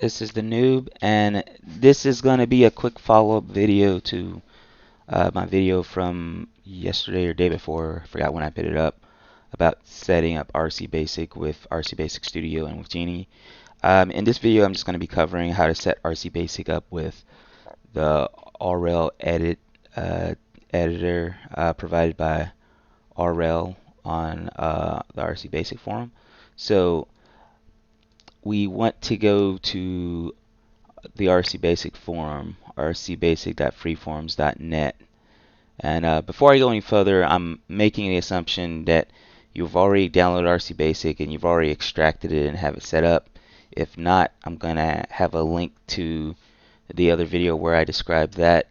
This is the noob, and this is going to be a quick follow-up video to my video from yesterday or day before. I forgot when I put it up about setting up RCBasic with RCBasic Studio and with Genie. In this video, I'm just going to be covering how to set RCBasic up with the AurelEdit editor provided by Aurel on the RCBasic forum. So we want to go to the RCBasic forum, rcbasic.freeforums.net. And before I go any further, I'm making the assumption that you've already downloaded RCBasic and you've already extracted it and have it set up. If not, I'm going to have a link to the other video where I describe that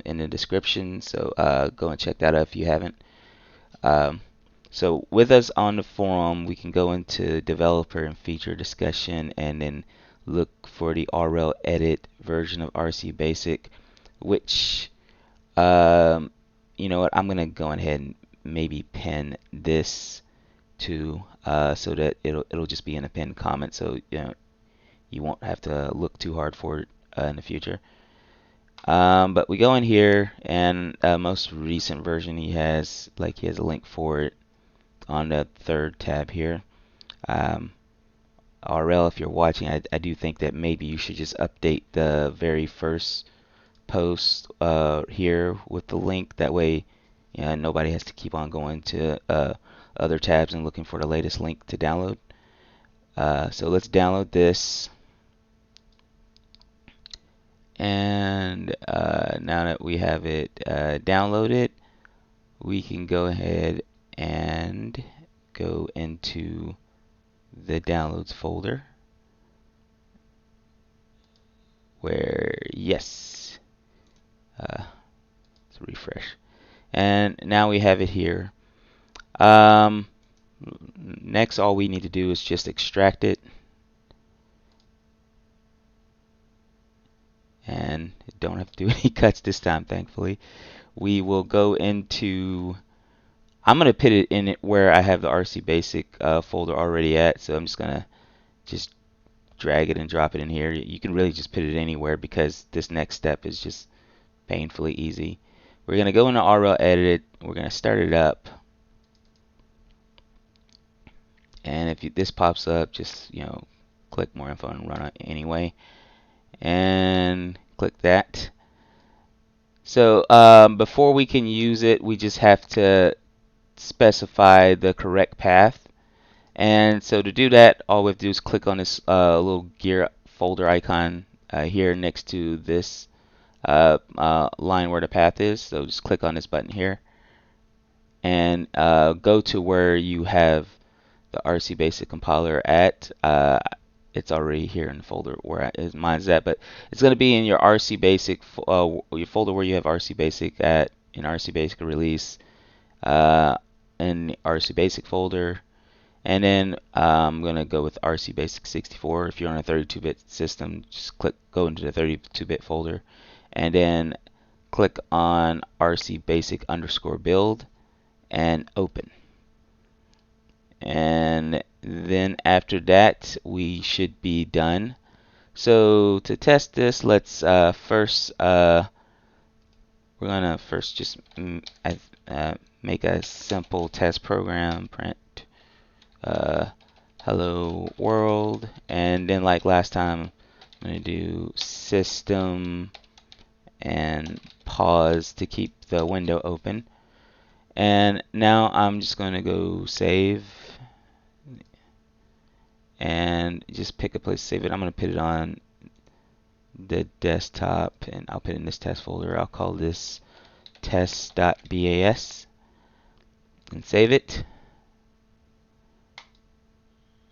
in the description. So go and check that out if you haven't. So with us on the forum, we can go into developer and feature discussion and then look for the RLEdit version of RCBasic, which, you know what, I'm going to go ahead and maybe pin this to so that it'll just be in a pinned comment, so you won't have to look too hard for it in the future. But we go in here, and most recent version he has a link for it on the third tab here. RL, if you're watching, I do think that maybe you should just update the very first post here with the link. That way, nobody has to keep on going to other tabs and looking for the latest link to download. So let's download this. And now that we have it downloaded, we can go ahead and go into the downloads folder where, yes, let's refresh. And now we have it here. Next, all we need to do is just extract it. And don't have to do any cuts this time, thankfully. We will go into, I'm going to put it in it where I have the RCBasic folder already at, so I'm just going to just drag it and drop it in here. You can really just put it anywhere because this next step is just painfully easy. We're going to go into RLEdit, we're going to start it up, and if this pops up, just click more info and run it anyway, and click that. So before we can use it, we just have to specify the correct path. And so to do that, all we have to do is click on this little gear folder icon here next to this line where the path is. So just click on this button here and go to where you have the RCBasic compiler at. It's already here in the folder where mine's at, but it's going to be in your RCBasic your folder where you have RCBasic at, in RCBasic release, in the RCBasic folder. And then I'm going to go with RCBasic 64. If you're on a 32-bit system, just go into the 32-bit folder, and then click on RCBasic_build and open. And then after that, we should be done. So to test this, let's first we're gonna first just make a simple test program, print hello world, and then like last time, I'm gonna do system and pause to keep the window open. And now I'm just gonna go save and just pick a place to save it. I'm going to put it on the desktop, and I'll put it in this test folder. I'll call this test.bas and save it.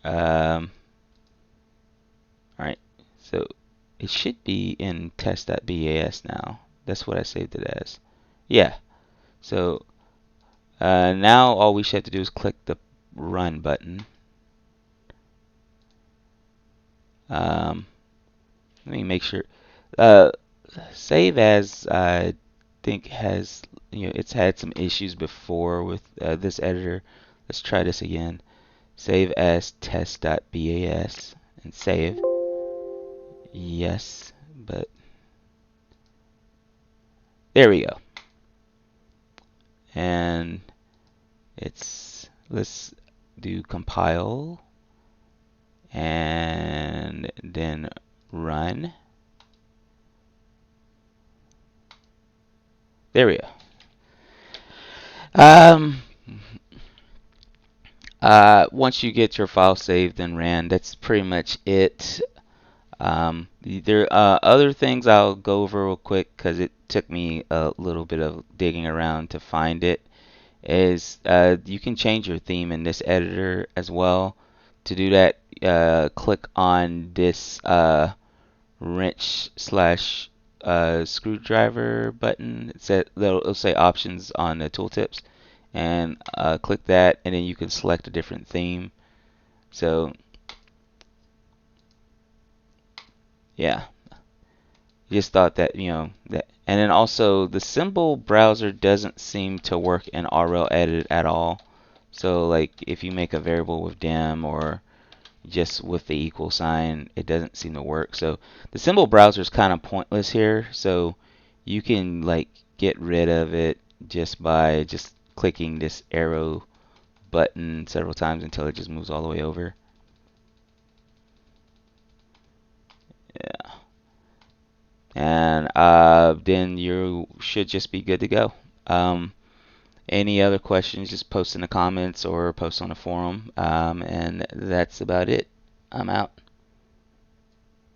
Alright, so it should be in test.bas now. That's what I saved it as. Yeah, so now all we should have to do is click the run button. Let me make sure. Save as, I think, has, it's had some issues before with this editor. Let's try this again. Save as test.bas and save. yes, but there we go. And let's do compile and then run. There we go. Once you get your file saved and ran, that's pretty much it. There are other things I'll go over real quick because it took me a little bit of digging around to find it. Is you can change your theme in this editor as well. To do that, click on this wrench slash screwdriver button. It'll say options on the tooltips, and click that, and then you can select a different theme. So yeah, just thought that that, and then also the symbol browser doesn't seem to work in RLEdit at all. So like if you make a variable with dim or just with the equal sign, it doesn't seem to work. So the symbol browser is kind of pointless here. So you can like get rid of it just by just clicking this arrow button several times until it just moves all the way over. Yeah. And then you should just be good to go. Any other questions, just post in the comments or post on the forum. And that's about it. I'm out.